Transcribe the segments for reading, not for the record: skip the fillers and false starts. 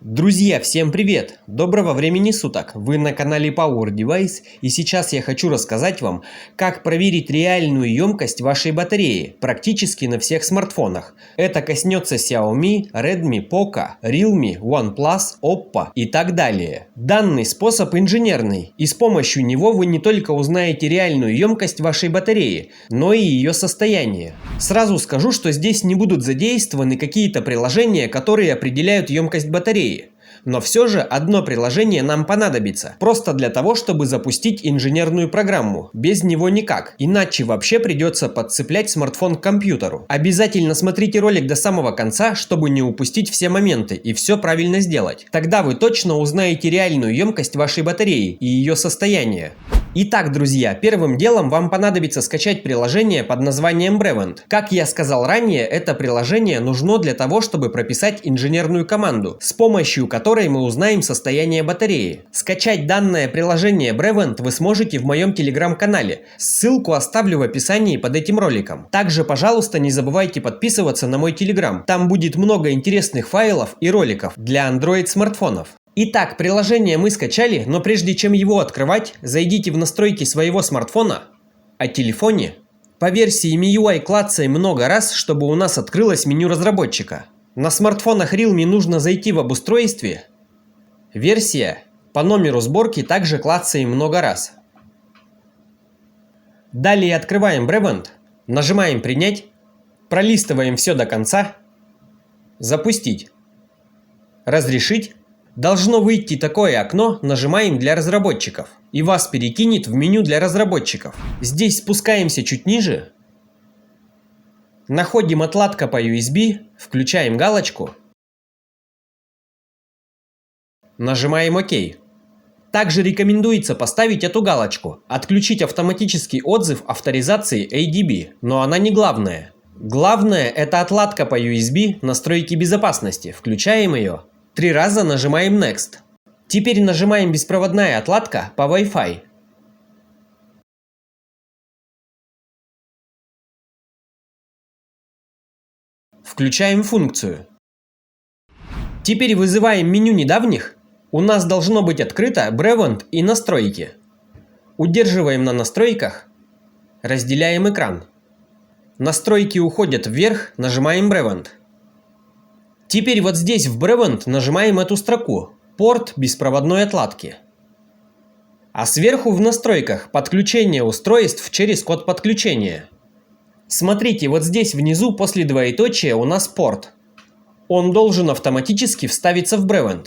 Друзья, всем привет! Доброго времени суток! Вы на канале Power Device, и сейчас я хочу рассказать вам, как проверить реальную емкость вашей батареи практически на всех смартфонах. Это коснется Xiaomi, Redmi, Poco, Realme, OnePlus, Oppo и так далее. Данный способ инженерный, и с помощью него вы не только узнаете реальную емкость вашей батареи, но и ее состояние. Сразу скажу, что здесь не будут задействованы какие-то приложения, которые определяют емкость батареи. Но все же одно приложение нам понадобится, просто для того, чтобы запустить инженерную программу. Без него никак, иначе вообще придется подцеплять смартфон к компьютеру. Обязательно смотрите ролик до самого конца, чтобы не упустить все моменты и все правильно сделать. Тогда вы точно узнаете реальную емкость вашей батареи и ее состояние. Итак, друзья, первым делом вам понадобится скачать приложение под названием Brevent. Как я сказал ранее, это приложение нужно для того, чтобы прописать инженерную команду, с помощью которой мы узнаем состояние батареи. Скачать данное приложение Brevent вы сможете в моем телеграм-канале. Ссылку оставлю в описании под этим роликом. Также, пожалуйста, не забывайте подписываться на мой телеграм. Там будет много интересных файлов и роликов для Android смартфонов. Итак, приложение мы скачали, но прежде чем его открывать, зайдите в настройки своего смартфона, о телефоне. По версии MIUI клацаем много раз, чтобы у нас открылось меню разработчика. На смартфонах Realme нужно зайти в обустройстве, версия, по номеру сборки также клацаем много раз. Далее открываем Brevent, нажимаем «Принять», пролистываем все до конца, «Запустить», «Разрешить». Должно выйти такое окно, нажимаем «Для разработчиков», и вас перекинет в меню для разработчиков. Здесь спускаемся чуть ниже, находим отладка по USB, включаем галочку, нажимаем «Ок». Также рекомендуется поставить эту галочку, отключить автоматический отзыв авторизации ADB, но она не главная. Главное — это отладка по USB, настройки безопасности, включаем ее. 3 раза нажимаем Next. Теперь нажимаем беспроводная отладка по Wi-Fi. Включаем функцию. Теперь вызываем меню недавних. У нас должно быть открыто Brevent и настройки. Удерживаем на настройках. Разделяем экран. Настройки уходят вверх, нажимаем Brevent. Теперь вот здесь в Brevent нажимаем эту строку «Порт беспроводной отладки». А сверху в настройках «Подключение устройств через код подключения». Смотрите, вот здесь внизу после двоеточия у нас порт. Он должен автоматически вставиться в Brevent.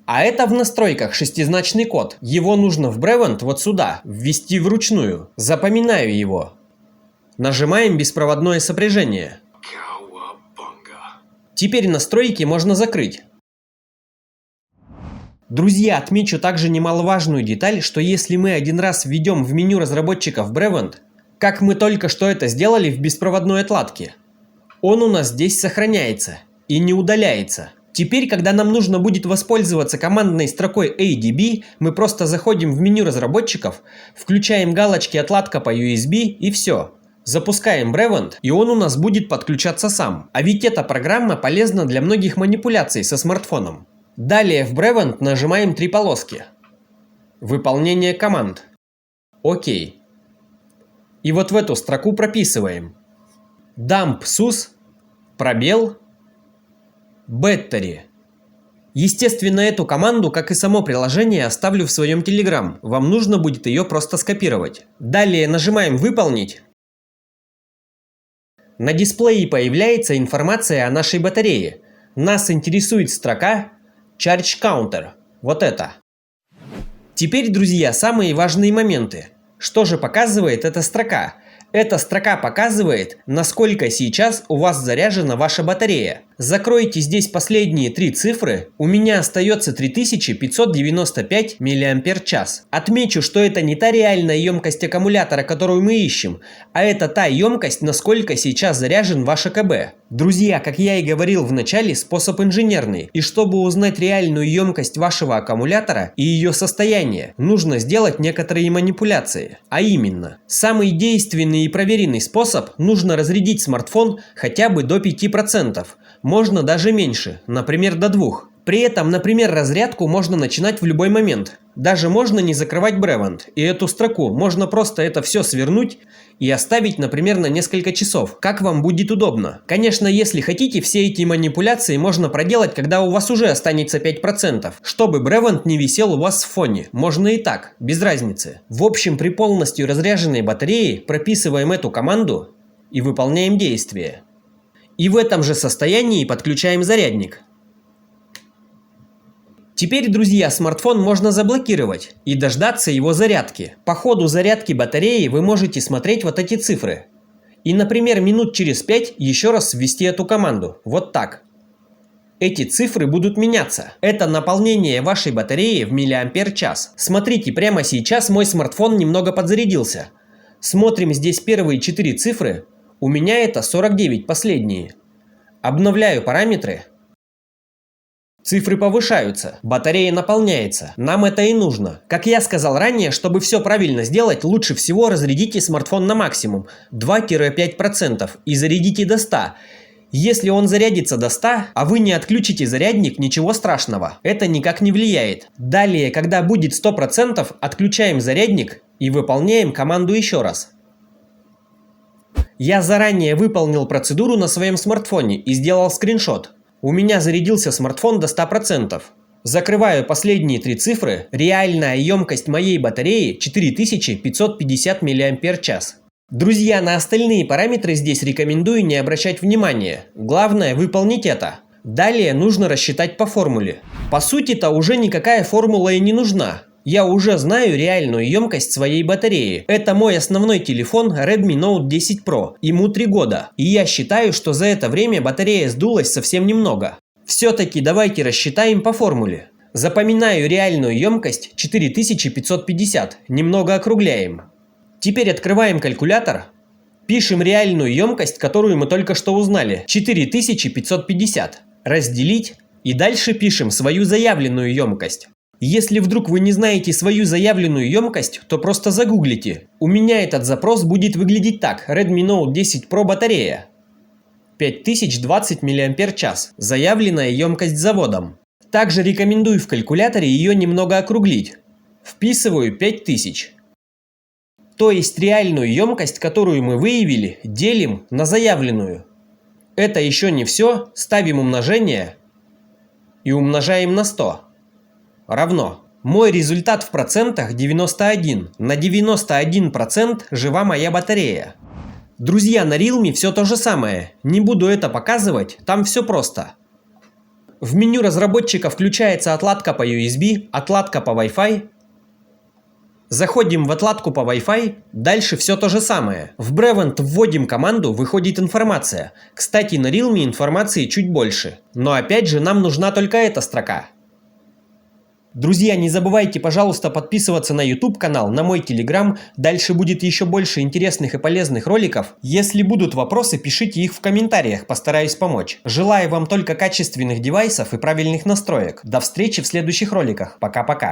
А это в настройках шестизначный код. Его нужно в Brevent вот сюда ввести вручную. Запоминаю его. Нажимаем «Беспроводное сопряжение». Теперь настройки можно закрыть. Друзья, отмечу также немаловажную деталь, что если мы один раз введем в меню разработчиков Brevent, как мы только что это сделали в беспроводной отладке, он у нас здесь сохраняется и не удаляется. Теперь, когда нам нужно будет воспользоваться командной строкой ADB, мы просто заходим в меню разработчиков, включаем галочки «Отладка по USB» и все. Запускаем Brevent, и он у нас будет подключаться сам. А ведь эта программа полезна для многих манипуляций со смартфоном. Далее в Brevent нажимаем 3 полоски. Выполнение команд. ОК. И вот в эту строку прописываем dump sus, пробел, battery. Естественно, эту команду, как и само приложение, оставлю в своем Telegram. Вам нужно будет ее просто скопировать. Далее нажимаем «Выполнить». На дисплее появляется информация о нашей батарее. Нас интересует строка Charge Counter. Вот это. Теперь, друзья, самые важные моменты. Что же показывает эта строка? Эта строка показывает, насколько сейчас у вас заряжена ваша батарея. Закройте здесь последние 3 цифры, у меня остается 3595 мАч. Отмечу, что это не та реальная емкость аккумулятора, которую мы ищем, а это та емкость, насколько сейчас заряжен ваш АКБ. Друзья, как я и говорил в начале, способ инженерный, и чтобы узнать реальную емкость вашего аккумулятора и ее состояние, нужно сделать некоторые манипуляции. А именно, самый действенный и проверенный способ — нужно разрядить смартфон хотя бы до 5%. Можно даже меньше, например, до 2. При этом, например, разрядку можно начинать в любой момент. Даже можно не закрывать Brevant, и эту строку можно просто это все свернуть и оставить, например, на несколько часов, как вам будет удобно. Конечно, если хотите, все эти манипуляции можно проделать, когда у вас уже останется 5%, чтобы Brevant не висел у вас в фоне. Можно и так, без разницы. В общем, при полностью разряженной батарее прописываем эту команду и выполняем действие. И в этом же состоянии подключаем зарядник. Теперь, друзья, смартфон можно заблокировать и дождаться его зарядки. По ходу зарядки батареи вы можете смотреть вот эти цифры. И, например, минут через 5 еще раз ввести эту команду. Вот так. Эти цифры будут меняться. Это наполнение вашей батареи в миллиампер-час. Смотрите, прямо сейчас мой смартфон немного подзарядился. Смотрим здесь первые 4 цифры. У меня это 49 последние. Обновляю параметры. Цифры повышаются, батарея наполняется. Нам это и нужно. Как я сказал ранее, чтобы все правильно сделать, лучше всего разрядите смартфон на максимум 2-5% и зарядите до 100. Если он зарядится до 100, а вы не отключите зарядник, ничего страшного. Это никак не влияет. Далее, когда будет 100%, отключаем зарядник и выполняем команду еще раз. Я заранее выполнил процедуру на своем смартфоне и сделал скриншот. У меня зарядился смартфон до 100%. Закрываю последние 3 цифры. Реальная емкость моей батареи 4550 мАч. Друзья, на остальные параметры здесь рекомендую не обращать внимания. Главное выполнить это. Далее нужно рассчитать по формуле. По сути-то уже никакая формула и не нужна. Я уже знаю реальную емкость своей батареи. Это мой основной телефон Redmi Note 10 Pro. Ему 3 года. И я считаю, что за это время батарея сдулась совсем немного. Все-таки давайте рассчитаем по формуле. Запоминаю реальную емкость 4550. Немного округляем. Теперь открываем калькулятор. Пишем реальную емкость, которую мы только что узнали. 4550. Разделить. И дальше пишем свою заявленную емкость. Если вдруг вы не знаете свою заявленную емкость, то просто загуглите. У меня этот запрос будет выглядеть так. Redmi Note 10 Pro батарея. 5020 мАч. Заявленная емкость заводом. Также рекомендую в калькуляторе ее немного округлить. Вписываю 5000. То есть реальную емкость, которую мы выявили, делим на заявленную. Это еще не все. Ставим умножение и умножаем на 100. Равно. Мой результат в процентах 91. На 91% жива моя батарея. Друзья, на Realme все то же самое. Не буду это показывать, там все просто. В меню разработчика включается отладка по USB, отладка по Wi-Fi. Заходим в отладку по Wi-Fi, дальше все то же самое. В Brevant вводим команду, выходит информация. Кстати, на Realme информации чуть больше. Но опять же нам нужна только эта строка. Друзья, не забывайте, пожалуйста, подписываться на YouTube канал, на мой Telegram. Дальше будет еще больше интересных и полезных роликов. Если будут вопросы, пишите их в комментариях, постараюсь помочь. Желаю вам только качественных девайсов и правильных настроек. До встречи в следующих роликах. Пока-пока.